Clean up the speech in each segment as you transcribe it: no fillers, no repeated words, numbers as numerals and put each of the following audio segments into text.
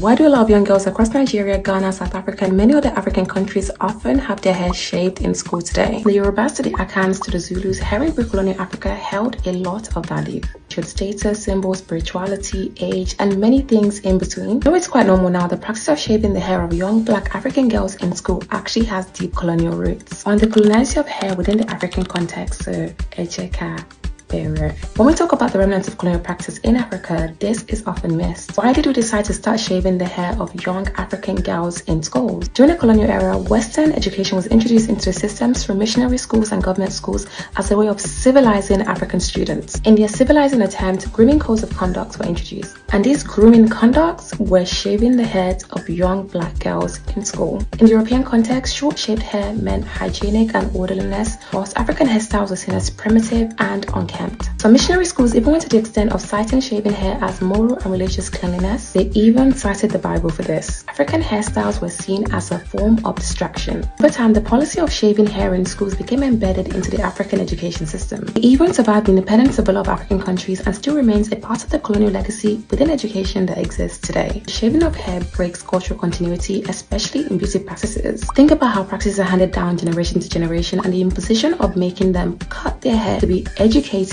Why do a lot of young girls across Nigeria, Ghana, South Africa, and many other African countries often have their hair shaved in school today? The Yorubas to the Akans to the Zulus, hair in pre-colonial Africa held a lot of value. Showed status, symbols, spirituality, age, and many things in between. Though it's quite normal now, the practice of shaving the hair of young black African girls in school actually has deep colonial roots. On the coloniality of hair within the African context, so Ejeka. When we talk about the remnants of colonial practice in Africa, this is often missed. Why did we decide to start shaving the hair of young African girls in schools? During the colonial era, Western education was introduced into the systems through missionary schools and government schools as a way of civilizing African students. In their civilizing attempt, grooming codes of conduct were introduced. And these grooming conducts were shaving the heads of young black girls in school. In the European context, short-shaved hair meant hygienic and orderliness, whilst African hairstyles were seen as primitive and unkempt. Some missionary schools even went to the extent of citing shaving hair as moral and religious cleanliness. They even cited the Bible for this. African hairstyles were seen as a form of distraction. Over time, the policy of shaving hair in schools became embedded into the African education system. It even survived the independence of a lot of African countries and still remains a part of the colonial legacy within education that exists today. The shaving of hair breaks cultural continuity, especially in beauty practices. Think about how practices are handed down generation to generation, and the imposition of making them cut their hair to be educated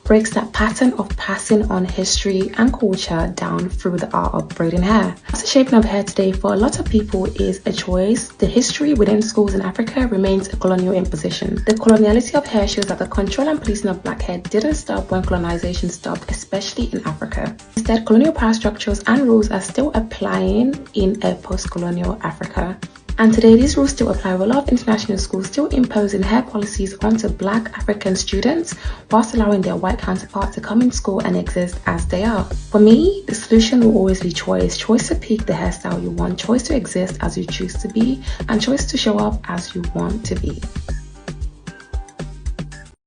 breaks that pattern of passing on history and culture down through the art of braiding hair. The shaving of hair today for a lot of people is a choice. The history within schools in Africa remains a colonial imposition. The coloniality of hair shows that the control and policing of black hair didn't stop when colonization stopped, especially in Africa. Instead, colonial power structures and rules are still applying in a post-colonial Africa. And today, these rules still apply with a lot of international schools still imposing hair policies onto black African students whilst allowing their white counterparts to come in school and exist as they are. For me, the solution will always be choice. Choice to pick the hairstyle you want, choice to exist as you choose to be, and choice to show up as you want to be.